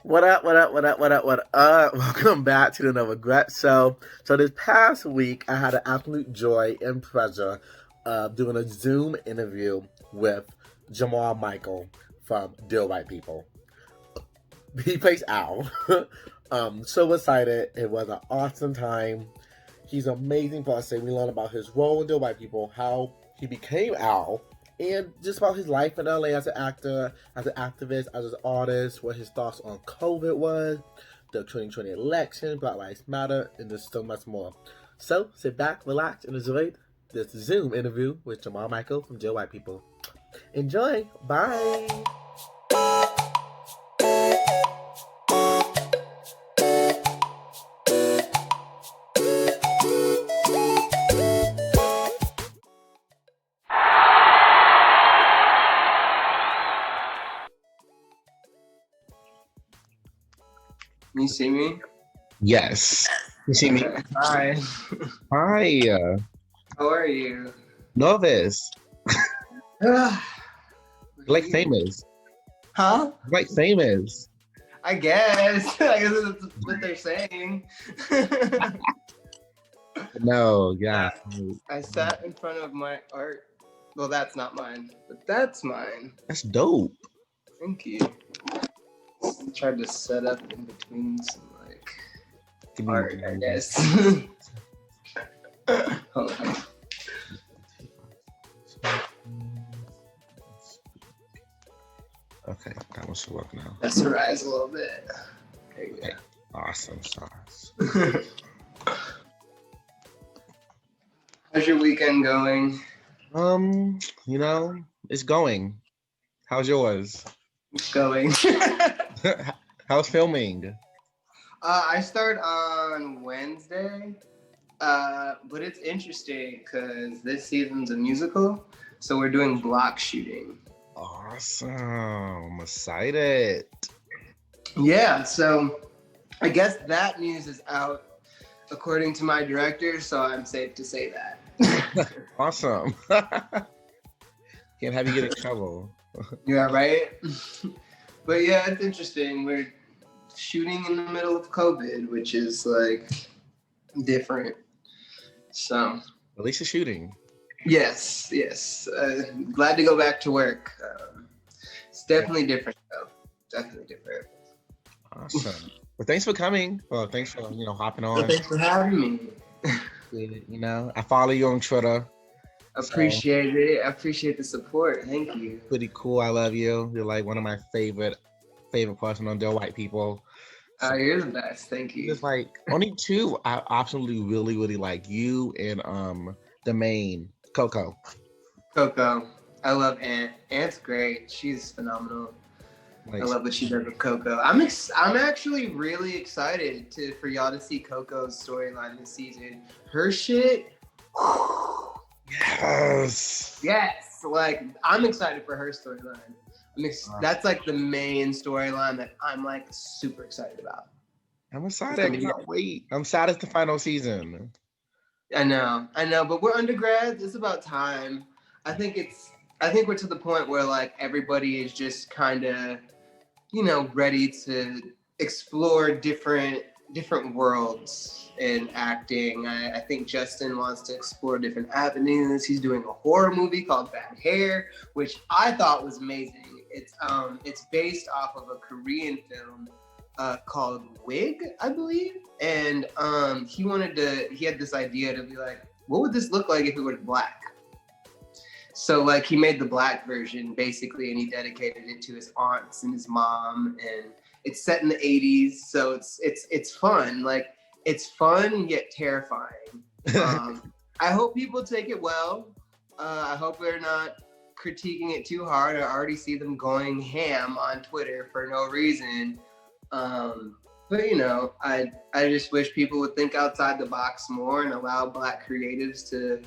What up, what up, what up, what up, what up? Welcome back to another Regret Show. So this past week, I had an absolute joy and pleasure of doing a Zoom interview with Jemar Michael from Dear White People. He plays Al. So excited. It was an awesome time. He's an amazing person. We learned about his role in Dear White People, how he became Al, and just about his life in LA as an actor, as an activist, as an artist, what his thoughts on COVID was, the 2020 election, Black Lives Matter, and there's so much more. So sit back, relax, and enjoy this Zoom interview with Jemar Michael from Dear White People. Enjoy. Bye. You see me? Yes. You see me? Hi. Hi. How are you? Novice. Like famous. Huh? Like famous. I guess. I guess that's what they're saying. No, yeah. I sat in front of my art. Well, that's not mine, but that's mine. That's dope. Thank you. Tried to set up in between some art, I guess. Hold on. Okay, that was work now. Let's rise a little bit. There you go. Awesome sauce. How's your weekend going? It's going. How's yours? It's going. How's filming? I start on Wednesday, but it's interesting because this season's a musical, so we're doing block shooting. Awesome. I'm excited. Yeah, so I guess that news is out according to my director, so I'm safe to say that. Awesome. Can't have you get in trouble. Yeah, right? But yeah, it's interesting. We're shooting in the middle of COVID, which is like different. So At least you're shooting. yes. Glad to go back to work. It's definitely different though. Definitely different. Awesome. Well, thanks for coming. Well, thanks for hopping on. Thanks for having me. I follow you on Twitter. Appreciate it. I appreciate the support. Thank you. Pretty cool. I love you. You're like one of my favorite person on Dear White People. So, You're the best. Thank you. there's like only two I absolutely really, really like, you and the main Coco. Coco. I love Ant. Ant's great. She's phenomenal. Like, I love what she does with Coco. I'm actually really excited for y'all to see Coco's storyline this season. Her shit. yes. Yes. Like I'm excited for her storyline. That's like the main storyline that I'm like super excited about. I'm excited. I can't wait. I'm sad it's the final season. I know, but we're undergrads. It's about time. I think we're to the point where like everybody is just kind of, ready to explore different worlds in acting. I think Justin wants to explore different avenues. He's doing a horror movie called Bad Hair, which I thought was amazing. It's based off of a Korean film called Wig, I believe. And he had this idea to be like, what would this look like if it was black? So like he made the black version basically, and he dedicated it to his aunts and his mom, and it's set in the 80s. So it's fun. Like it's fun yet terrifying. I hope people take it well. I hope they're not critiquing it too hard. I already see them going ham on Twitter for no reason. But I just wish people would think outside the box more and allow Black creatives to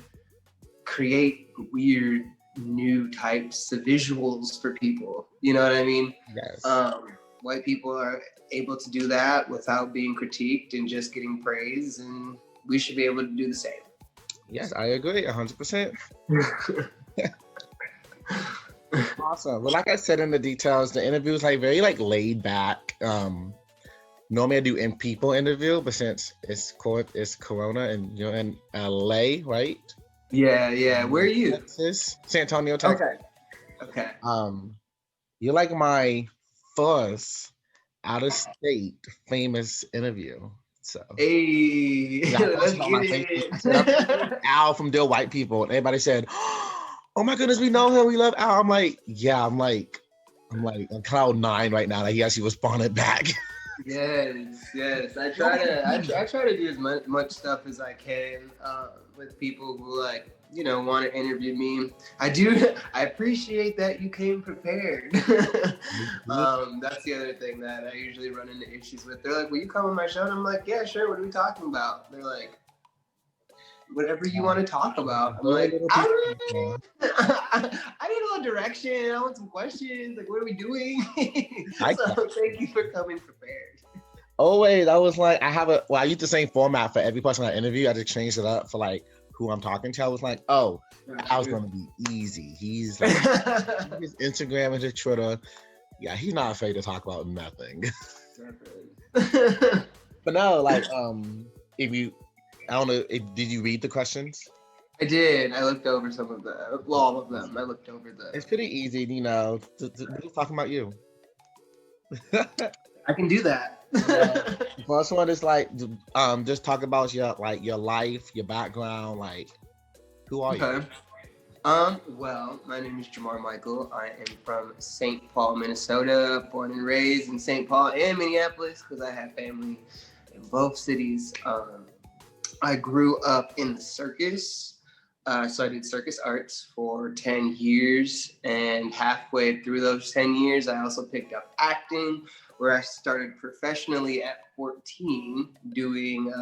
create weird new types of visuals for people. You know what I mean? Yes. White people are able to do that without being critiqued and just getting praise, and we should be able to do the same. Yes, I agree 100%. Awesome. Well, like I said in the details, the interview was like very like laid back. normally I do in people interview, but since it's Corona and you're in LA, right? Yeah. Where are you? Texas, San Antonio, Texas. Okay. You're like my first out of state famous interview. So Hey, yeah, I let's posted on my get Facebook. I said, it. Al from Dear White People. And everybody said, oh my goodness, we know him. We love Al. I'm like, yeah, I'm on cloud 9 right now. Like he actually responded back. Yes. I try to do as much stuff as I can with people who want to interview me. I appreciate that you came prepared. That's the other thing that I usually run into issues with. They're like, "Will you come on my show?" And I'm like, "Yeah, sure. What are we talking about?" They're like, "Whatever you want to talk about." I'm like, I need a little direction. I want some questions. Like, what are we doing? So thank you for coming prepared. Always, I was like, I use the same format for every person I interview. I just changed it up for like who I'm talking to. I was like, oh, I was going to be easy. He's like, his Instagram and his Twitter. Yeah, he's not afraid to talk about nothing. But no, like, I don't know, did you read the questions? I did. I looked over some of all of them. I looked over It's pretty easy, we're talking about you. I can do that. The first one is like, just talk about your life, your background, like, who are you? Well, my name is Jemar Michael. I am from St. Paul, Minnesota, born and raised in St. Paul and Minneapolis because I have family in both cities. I grew up in the circus. So I did circus arts for 10 years, and halfway through those 10 years, I also picked up acting, where I started professionally at 14 doing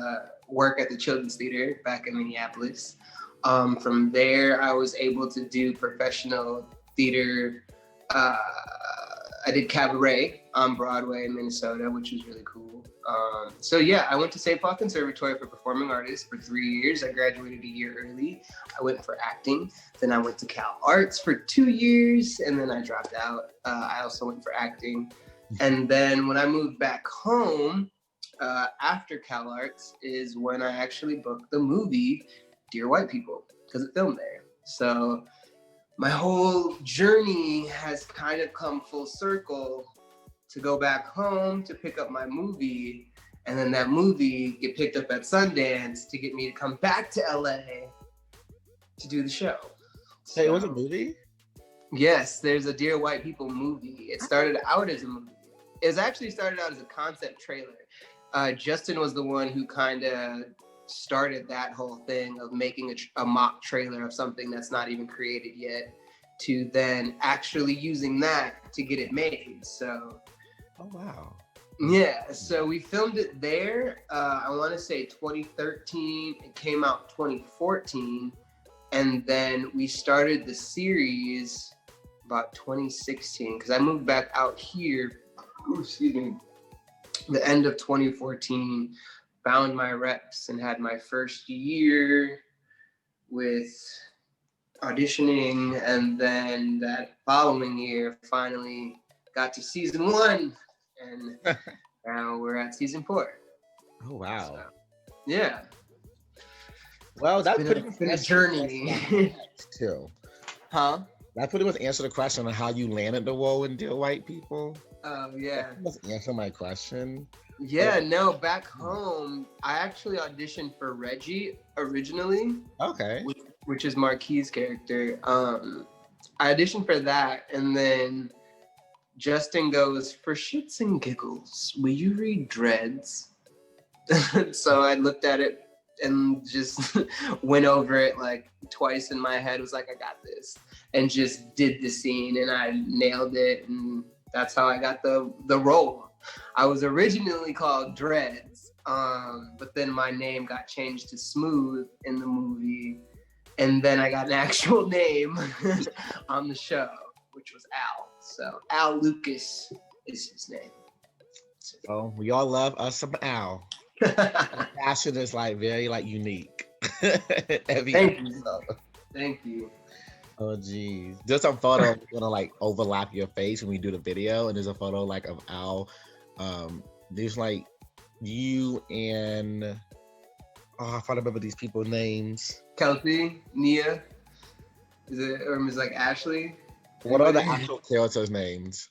work at the Children's Theater back in Minneapolis. From there, I was able to do professional theater. I did cabaret on Broadway in Minnesota, which was really cool. So yeah, I went to St. Paul Conservatory for Performing Arts for 3 years. I graduated a year early. I went for acting. Then I went to Cal Arts for 2 years, and then I dropped out. I also went for acting. And then when I moved back home after Cal Arts is when I actually booked the movie Dear White People, because it filmed there. So my whole journey has kind of come full circle to go back home to pick up my movie, and then that movie get picked up at Sundance to get me to come back to LA to do the show. Hey, it was a movie? Yes, there's a Dear White People movie. It started out as a movie. It was actually started out as a concept trailer. Justin was the one who kind of started that whole thing of making a mock trailer of something that's not even created yet, to then actually using that to get it made. So, oh wow. Yeah, so we filmed it there. I want to say 2013. It came out 2014, and then we started the series about 2016 because I moved back out here. Excuse me. The end of 2014. Found my reps and had my first year with auditioning, and then that following year finally got to season 1, and now we're at season 4. Oh wow. So, yeah. Well, that's been a journey too. Huh? That pretty much answered the question on how you landed the role in Dear White People. Oh yeah. That must answer my question. Yeah, no, back home, I actually auditioned for Reggie originally. Okay. Which is Marquis' character. I auditioned for that, and then Justin goes, "For shits and giggles, will you read Dreads?" So I looked at it and just went over it like twice in my head, was like, I got this, and just did the scene, and I nailed it, and that's how I got the role. I was originally called Dreads, but then my name got changed to Smooth in the movie, and then I got an actual name on the show, which was Al. So Al Lucas is his name. Oh, we all love us some Al. Fashion is like very like unique. Thank you. Oh geez. There's some photo gonna like overlap your face when we do the video, and there's a photo like of Al There's like you and I thought remember these people's names. Kelsey, Nia, or is like Ashley? What are the actual characters' names?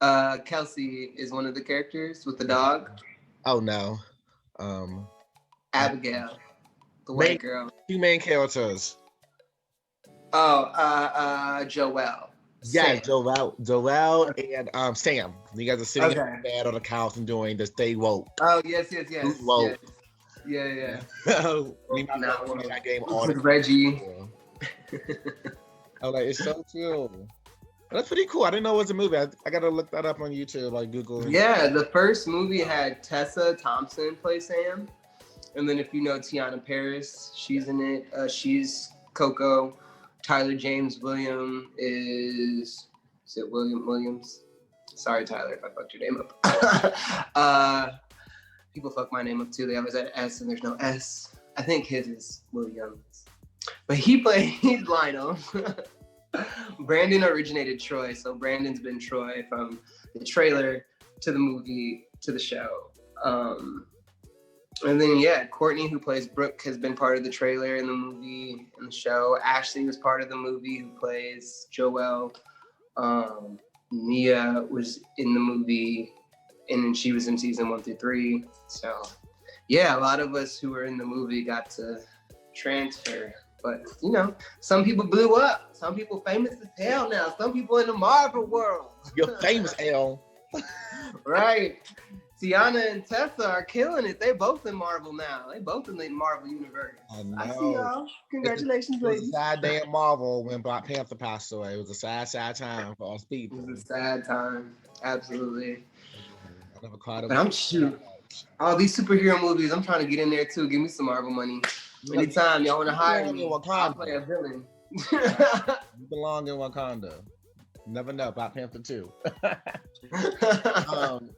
Kelsey is one of the characters with the dog. Oh no. Abigail, the white girl. 2 main characters. Oh, Joelle. Yeah, Sam. Joelle and Sam. You guys are sitting in the bed on the couch and doing the stay woke. Oh yes. Woke. Yeah. We might not play that game all the Reggie. I was like, it's so cool. That's pretty cool. I didn't know it was a movie. I gotta look that up on YouTube, like Google. Yeah, the first movie had Tessa Thompson play Sam, and then if you know Tiana Paris, she's in it. She's Coco. Tyler James William is it William Williams? Sorry, Tyler, if I fucked your name up. People fuck my name up too. They always add S and there's no S. I think his is Williams, but he's Lionel. Brandon originated Troy, so Brandon's been Troy from the trailer to the movie to the show. And then Courtney, who plays Brooke, has been part of the trailer in the movie and the show. Ashley was part of the movie, who plays Joelle. Nia was in the movie, and then she was in season 1 through 3. So a lot of us who were in the movie got to transfer. But some people blew up. Some people famous as hell now. Some people in the Marvel world. You're famous, L. Right. Tiana and Tessa are killing it. They both in Marvel now. They both in the Marvel universe. I know. I see y'all. Congratulations, ladies. It was ladies. a sad day at Marvel when Black Panther passed away. It was a sad, sad time for us people. It was a sad time. Absolutely. I never cried. But I'm shoot. All these superhero movies, I'm trying to get in there too. Give me some Marvel money. Anytime y'all want to hire me, I'll play a villain. You belong in Wakanda. Never know. Black Panther 2.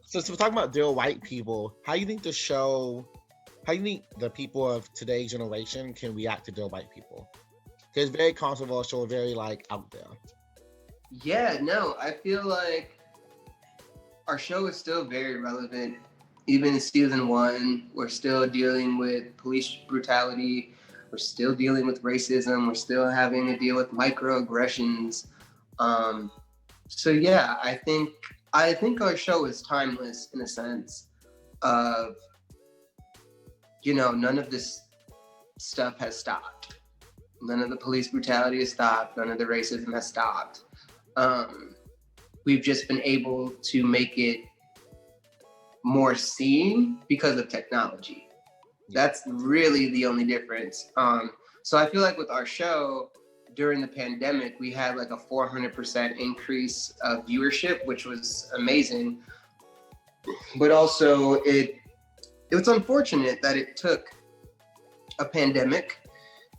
So we're talking about dear white people. How do you think the people of today's generation can react to dear white people? Because it's very controversial, very out there. Yeah, no, I feel like our show is still very relevant. Even in season 1, we're still dealing with police brutality. We're still dealing with racism. We're still having to deal with microaggressions. I think our show is timeless in a sense of, none of this stuff has stopped. None of the police brutality has stopped. None of the racism has stopped. We've just been able to make it more seen because of technology. That's really the only difference. So I feel like with our show during the pandemic, we had like a 400% increase of viewership, which was amazing. But also it was unfortunate that it took a pandemic.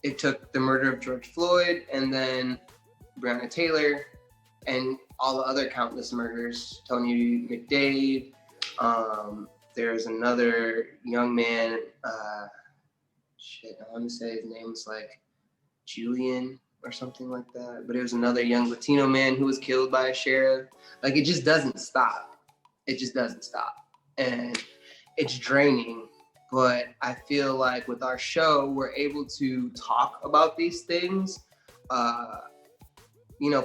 It took the murder of George Floyd and then Breonna Taylor and all the other countless murders, Tony McDade. There's another young man, I want to say his name's like Julian or something like that. But it was another young Latino man who was killed by a sheriff. Like, it just doesn't stop. It just doesn't stop. And it's draining. But I feel like with our show, we're able to talk about these things,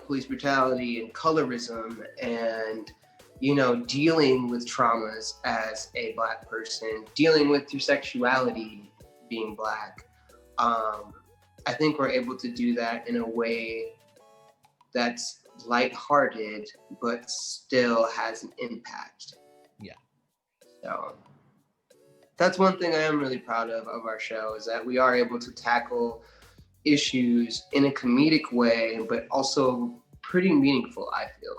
police brutality and colorism and, dealing with traumas as a Black person, dealing with your sexuality being Black. I think we're able to do that in a way that's lighthearted, but still has an impact. Yeah. So that's one thing I am really proud of our show, is that we are able to tackle issues in a comedic way, but also pretty meaningful, I feel.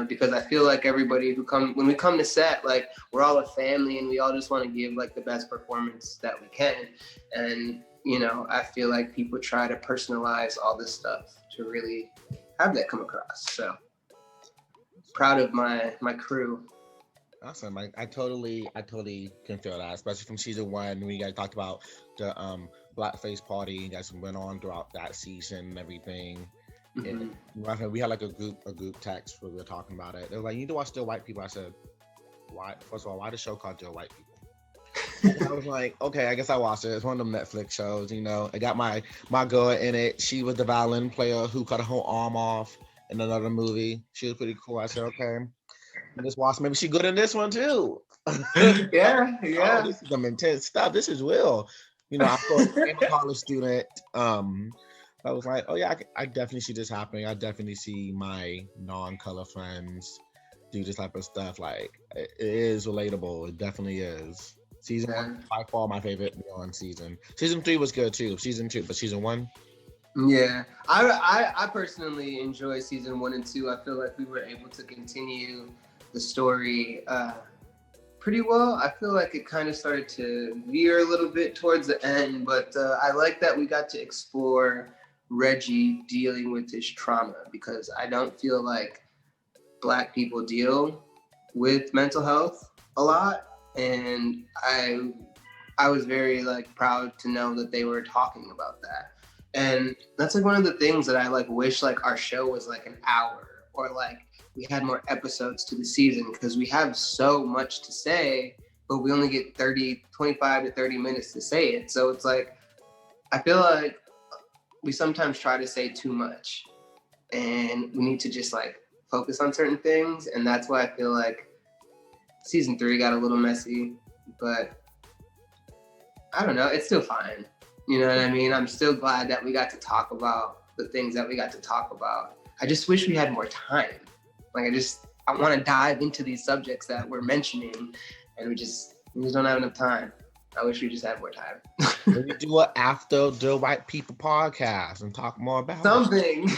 Because I feel like everybody when we come to set, like, we're all a family and we all just want to give like the best performance that we can. And, I feel like people try to personalize all this stuff to really have that come across. So proud of my crew. Awesome. I totally can feel that, especially from season 1 when you guys talked about the blackface party. You guys went on throughout that season and everything. Mm-hmm. And we had like a group text where we were talking about it. They were like, "You need to watch Still White People." I said, why? First of all, why the show called Dear White People? I was like, okay, I guess I watched it. It's one of them Netflix shows, you know. I got my girl in it. She was the violin player who cut her whole arm off in another movie. She was pretty cool. I said, okay, just watch. Maybe she good in this one too. Yeah, Oh, yeah. this is some intense stuff. This is real. You know, I'm a college student. I was like, oh yeah, I definitely see this happening. I definitely see my non-color friends do this type of stuff. Like, it is relatable. It definitely is. Season one, by far my favorite Beyond season. Season 3 was good too. Season 2, but season 1. Yeah, I personally enjoy season 1 and 2. I feel like we were able to continue the story pretty well. I feel like it kind of started to veer a little bit towards the end, but I like that we got to explore Reggie dealing with his trauma, because I don't feel like Black people deal with mental health a lot, and I was very like proud to know that they were talking about that. And that's like one of the things that I like wish like our show was like an hour, or like we had more episodes to the season, because we have so much to say, but we only get 25 to 30 minutes to say it. So it's like, I feel like we sometimes try to say too much, and we need to just like focus on certain things. And that's why I feel like season 3 got a little messy, but I don't know, it's still fine. You know what I mean? I'm still glad that we got to talk about the things that we got to talk about. I just wish we had more time. Like, I want to dive into these subjects that we're mentioning, and we just don't have enough time. I wish we just had more time. Maybe do it after the White People podcast and talk more about something.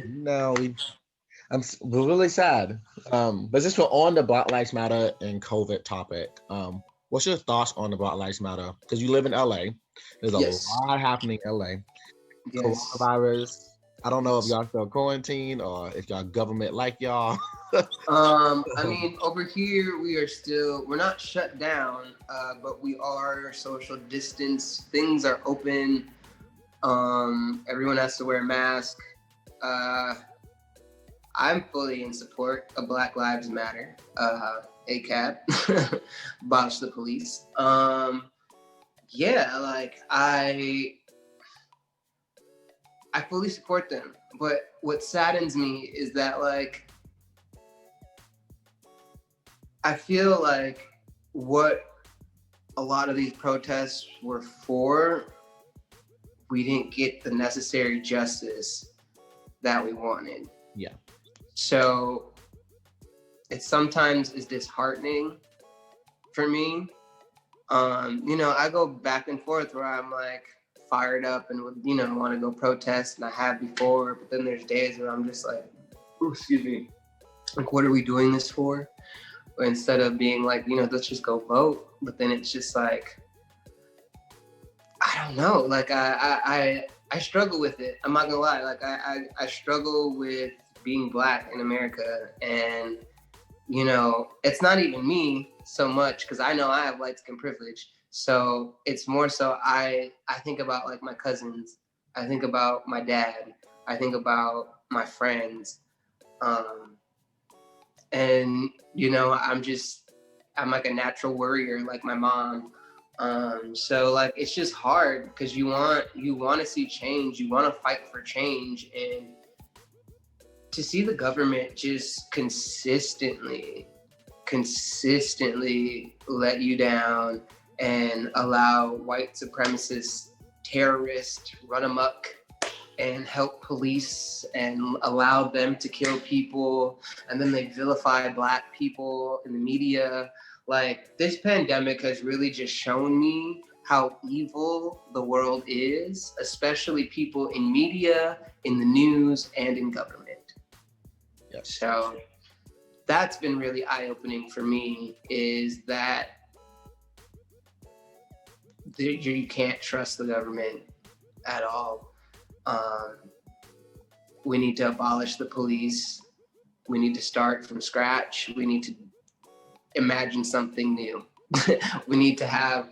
No, we're really sad. But since we're on the Black Lives Matter and COVID topic, what's your thoughts on the Black Lives Matter? Because you live in LA. There's a lot happening in LA. Yes. Coronavirus. I don't know if y'all still quarantined or if y'all government like y'all. I mean, over here we're not shut down, but we are social distance. Things are open. Everyone has to wear a mask. I'm fully in support of Black Lives Matter. ACAB, abolish the police. Yeah, like I fully support them. But what saddens me is that like I feel like what a lot of these protests were for, we didn't get the necessary justice that we wanted. Yeah. So it sometimes is disheartening for me. I go back and forth where I'm like fired up and would, want to go protest, and I have before, but then there's days where I'm just like, excuse me, like, what are we doing this for? Or instead of being like, let's just go vote. But then it's just like, I don't know. Like I struggle with it. I'm not gonna lie. Like I struggle with being Black in America, and it's not even me so much, because I know I have light skin privilege. So it's more so I think about like my cousins, I think about my dad, I think about my friends, and I'm like a natural worrier, like my mom. So like it's just hard, because you want to see change, you want to fight for change, and to see the government just consistently let you down and allow white supremacist terrorists run amok and help police and allow them to kill people, and then they vilify Black people in the media. Like, this pandemic has really just shown me how evil the world is, especially people in media, in the news, and in government. Yep. So that's been really eye-opening for me, is that you can't trust the government at all. We need to abolish the police. We need to start from scratch. We need to imagine something new. We need to have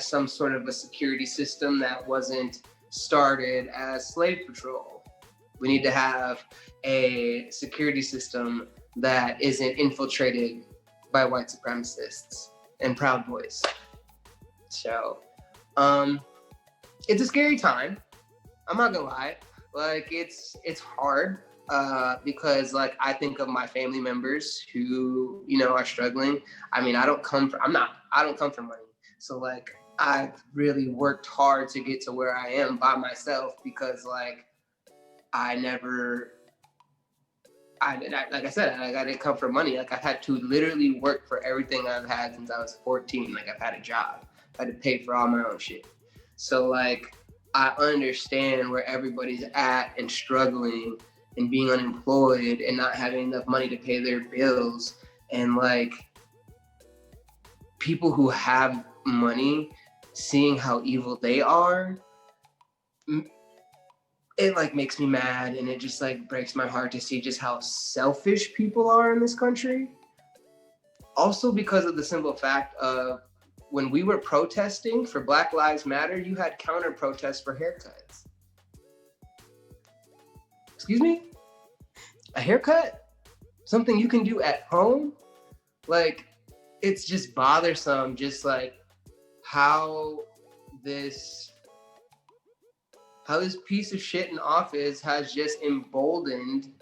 some sort of a security system that wasn't started as slave patrol. We need to have a security system that isn't infiltrated by white supremacists and Proud Boys. So, it's a scary time. I'm not gonna lie. Like it's hard because like I think of my family members who, you know, are struggling. I mean, I don't come from money. So like I've really worked hard to get to where I am by myself because like like I said, I didn't come from money. Like I've had to literally work for everything I've had since I was 14. Like I've had a job. I had to pay for all my own shit. So like I understand where everybody's at and struggling and being unemployed and not having enough money to pay their bills. And like people who have money, seeing how evil they are, it like makes me mad, and it just like breaks my heart to see just how selfish people are in this country. Also because of the simple fact of when we were protesting for Black Lives Matter, you had counter protests for haircuts. Excuse me? A haircut? Something you can do at home? Like, it's just bothersome, just like how this piece of shit in office has just emboldened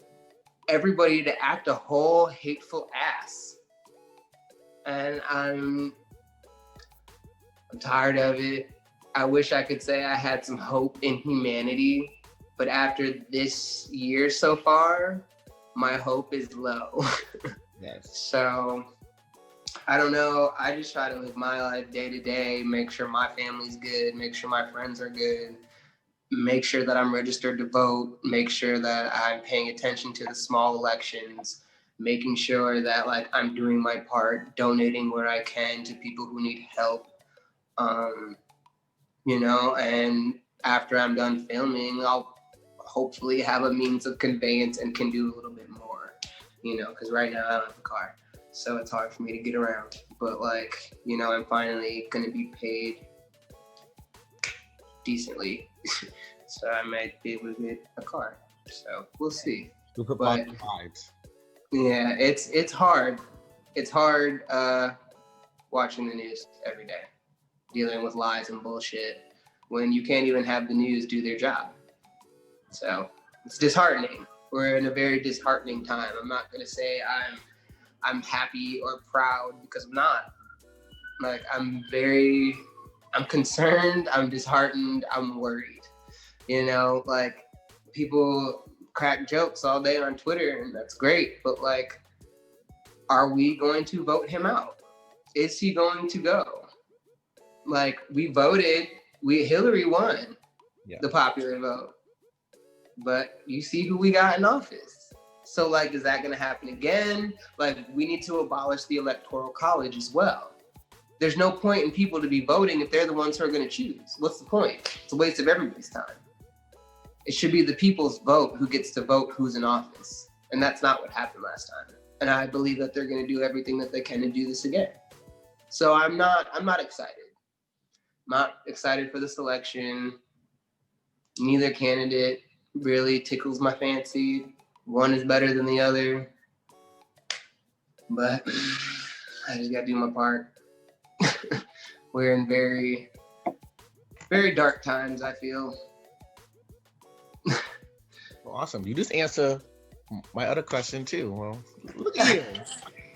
everybody to act a whole hateful ass. And I'm tired of it. I wish I could say I had some hope in humanity, but after this year so far, my hope is low. Yes. So I don't know. I just try to live my life day to day, make sure my family's good, make sure my friends are good, make sure that I'm registered to vote, make sure that I'm paying attention to the small elections, making sure that like I'm doing my part, donating where I can to people who need help. You know, and after I'm done filming, I'll hopefully have a means of conveyance and can do a little bit more, you know, because right now I don't have a car. So it's hard for me to get around. But like, you know, I'm finally going to be paid decently. So I might be able to get a car. So we'll see. We'll put But, both sides. yeah, it's hard. It's hard watching the news every day, dealing with lies and bullshit when you can't even have the news do their job. So it's disheartening. We're in a very disheartening time. I'm not gonna say I'm happy or proud because I'm not. Like I'm concerned, I'm disheartened, I'm worried. You know, like people crack jokes all day on Twitter and that's great, but like, are we going to vote him out? Is he going to go? Like we voted, Hillary won the popular vote, but you see who we got in office. So like, is that gonna happen again? Like we need to abolish the electoral college as well. There's no point in people to be voting if they're the ones who are gonna choose. What's the point? It's a waste of everybody's time. It should be the people's vote who gets to vote who's in office. And that's not what happened last time. And I believe that they're gonna do everything that they can to do this again. So I'm not excited. Not excited for this election. Neither candidate really tickles my fancy. One is better than the other. But I just gotta do my part. We're in very, very dark times, I feel. Well, awesome. You just answer my other question too. Well, look at you.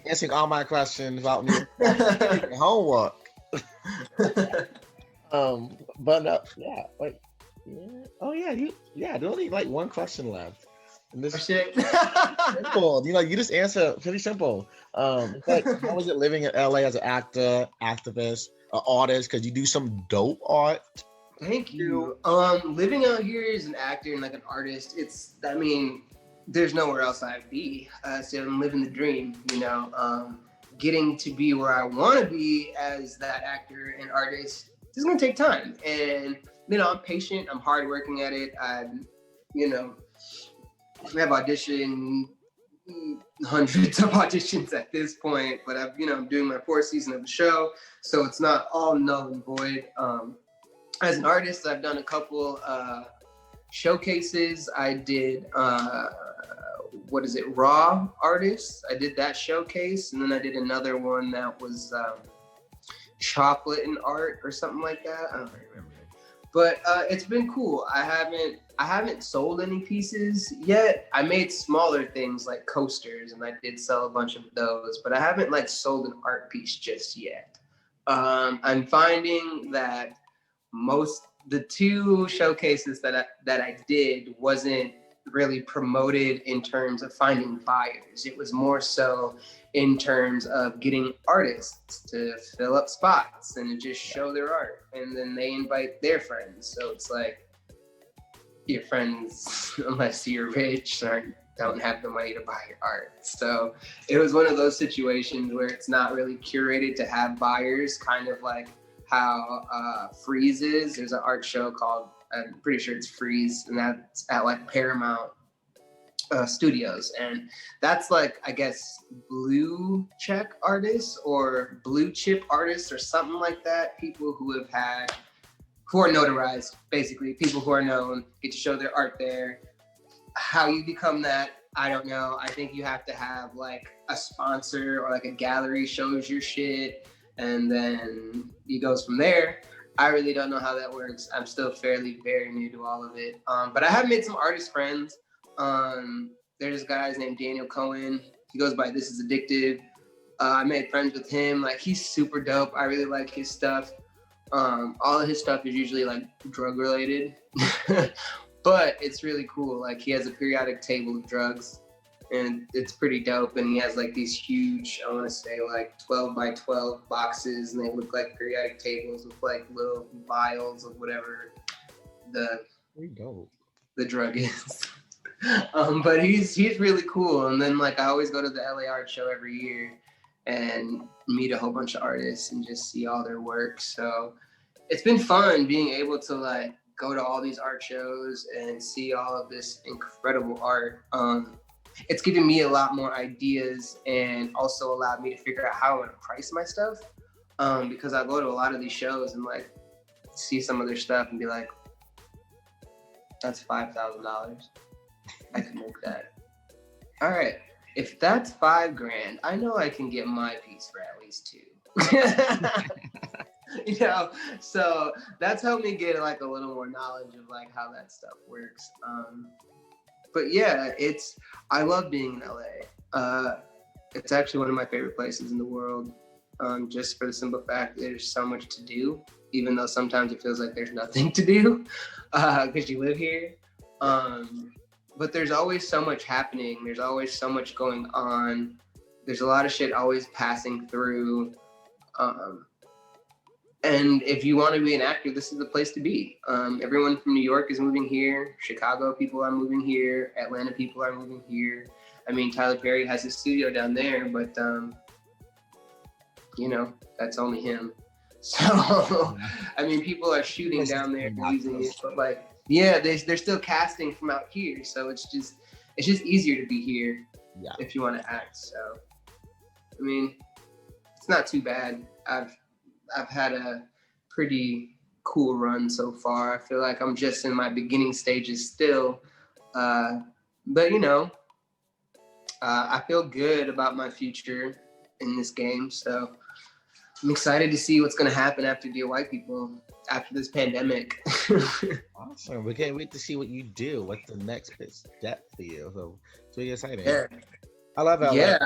Answering all my questions about me. Homework. Yeah, like, yeah. Oh yeah, there's only like one question left. And this Shit. simple. You know, you just answer pretty simple. It's like, how was it living in LA as an actor, activist, an artist? Because you do some dope art. Thank you. Living out here as an actor and like an artist, there's nowhere else I'd be. So I'm living the dream, you know. Getting to be where I want to be as that actor and artist is gonna take time. And you know, I'm patient. I'm hardworking at it. We have auditioned hundreds of auditions at this point, but I'm doing my 4th season of the show, so it's not all null and void. As an artist, I've done a couple showcases. I did what is it, raw artists. I did that showcase, and then I did another one that was chocolate and art or something like that. I don't remember. But it's been cool. I haven't sold any pieces yet. I made smaller things like coasters, and I did sell a bunch of those, but I haven't like sold an art piece just yet. I'm finding that the two showcases that I did wasn't really promoted in terms of finding buyers. It was more so in terms of getting artists to fill up spots and just show their art, and then they invite their friends. So it's like your friends, unless you're rich, don't have the money to buy your art. So it was one of those situations where it's not really curated to have buyers, kind of like how Freeze is. There's an art show called, I'm pretty sure it's Freeze, and that's at like Paramount Studios, and that's like, I guess, blue check artists or blue chip artists or something like that. People who are notarized, basically. People who are known get to show their art there. How you become that, I don't know. I think you have to have like a sponsor or like a gallery shows your shit, and then it goes from there. I really don't know how that works. I'm still very new to all of it. But I have made some artist friends. There's guys named Daniel Cohen. He goes by This Is Addictive. I made friends with him. Like, he's super dope. I really like his stuff. All of his stuff is usually like drug related, but it's really cool. Like, he has a periodic table of drugs, and it's pretty dope. And he has like these huge, I want to say like 12 by 12 boxes, and they look like periodic tables with like little vials of whatever the drug is. But he's really cool. And then like I always go to the LA Art Show every year and meet a whole bunch of artists and just see all their work. So it's been fun being able to like go to all these art shows and see all of this incredible art. It's given me a lot more ideas and also allowed me to figure out how I want to price my stuff. Because I go to a lot of these shows and like see some of their stuff and be like, that's $5,000. I can make that. All right. If that's $5,000, I know I can get my piece for at least $2,000. You know, so that's helped me get like a little more knowledge of like how that stuff works. But yeah, I love being in LA. It's actually one of my favorite places in the world. Just for the simple fact that there's so much to do, even though sometimes it feels like there's nothing to do because you live here. But there's always so much happening. There's always so much going on. There's a lot of shit always passing through. And if you want to be an actor, this is the place to be. Everyone from New York is moving here. Chicago people are moving here. Atlanta people are moving here. I mean, Tyler Perry has his studio down there, but you know, that's only him. So, I mean, people are shooting down there and using it, but like, yeah, they're still casting from out here. So it's just easier to be here if you want to act. So, I mean, it's not too bad. I've had a pretty cool run so far. I feel like I'm just in my beginning stages still. But, you know, I feel good about my future in this game. So I'm excited to see what's going to happen after Dear White People, after this pandemic. Awesome. We can't wait to see what you do. What's the next big step for you? So it's really exciting. Yeah. I love LA. Yeah.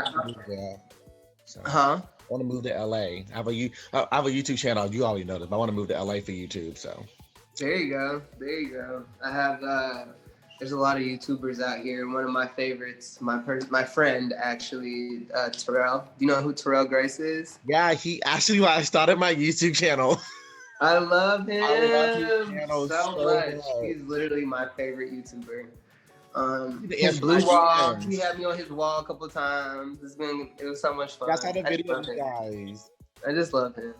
So. Huh? I want to move to LA. I have a YouTube channel. You already know this, but I want to move to LA for YouTube. So there you go. I have there's a lot of YouTubers out here. One of my favorites, my friend actually, Terrell. Do you know who Terrell Grace is? Yeah, he actually I started my YouTube channel. I love him. I love his channel so much. much. He's literally my favorite YouTuber. His Blue Wall. He had me on his wall a couple of times. It was so much fun. I saw the video, guys. I just love him.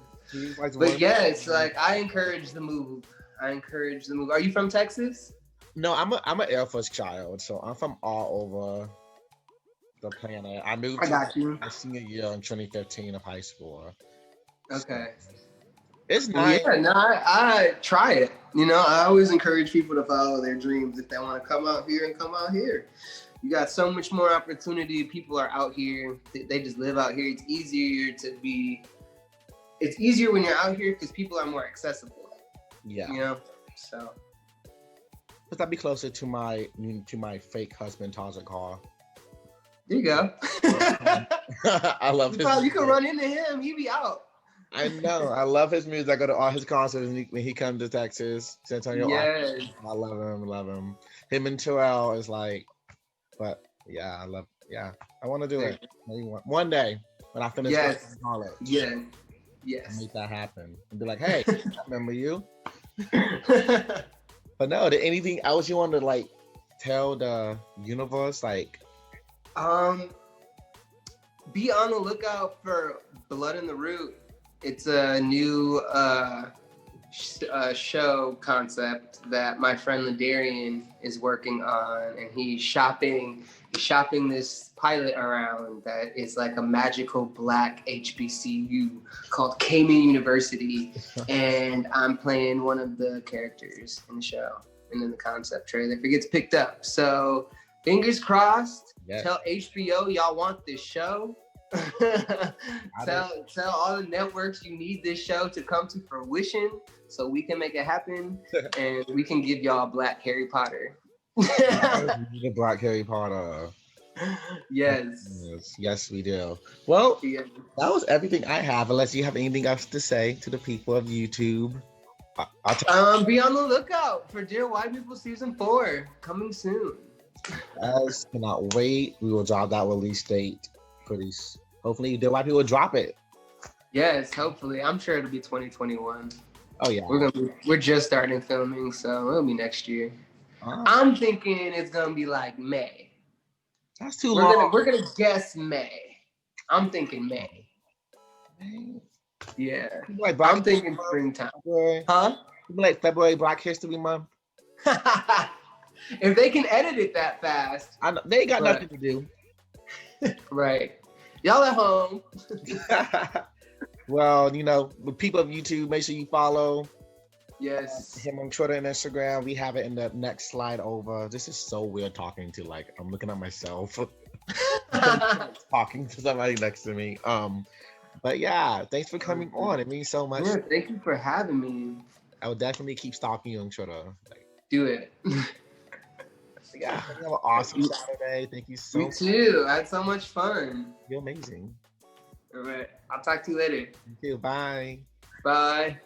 But yeah, it's like I encourage the move. Are you from Texas? No, I'm an Air Force child, so I'm from all over the planet. I moved I got you. my senior year in 2015 of high school. Okay. It's Well, nice. yeah, no, I try it. You know, I always encourage people to follow their dreams if they want to come out here and come out here. You got so much more opportunity. People are out here. They just live out here. It's easier when you're out here because people are more accessible. Yeah. You know, so. Because I'd be closer to my fake husband, Taja Carr. There you go. I love his You can run into him. He be out. I know. I love his music. I go to all his concerts when he comes to Texas, San Antonio. Yes. I love him. Love him. Him and Terrell is like, but yeah, I want to do it. Maybe one day when I finish college. Yeah. Yes. I'll make that happen. And be like, hey, I remember you. But no, anything else you want to like tell the universe? Like, be on the lookout for Blood in the Root. It's a new show concept that my friend Ladarian is working on, and he's shopping this pilot around that is like a magical black HBCU called Cayman University, and I'm playing one of the characters in the show and in the concept trailer if it gets picked up. So fingers crossed. Yes. Tell HBO y'all want this show. tell all the networks you need this show to come to fruition so we can make it happen and we can give y'all Black Harry Potter. The Black Harry Potter. Yes, we do. Well, that was everything I have, unless you have anything else to say to the people of YouTube. Be on the lookout for Dear White People Season 4 coming soon. Guys, cannot wait. We will drop that release date hopefully Dear White People will drop it. Yes, hopefully. I'm sure it'll be 2021. Oh yeah. We're just starting filming, so it'll be next year. I'm thinking it's gonna be like May. That's too long. We're gonna guess May. I'm thinking May. Yeah. Like I'm thinking springtime. Huh? Like February Black History Month. If they can edit it that fast. I know, they ain't got nothing to do. Right. Y'all at home. Well, with people of YouTube, make sure you follow. Yes. Him on Twitter and Instagram. We have it in the next slide over. This is so weird talking to I'm looking at myself. Talking to somebody next to me. But yeah, thanks for coming on. It means so much. Yeah, thank you for having me. I will definitely keep stalking you on Twitter. Do it. Yeah, have an awesome Saturday. Thank you so much. Me too. I had so much fun. You're amazing. All right. I'll talk to you later. You too. Bye. Bye.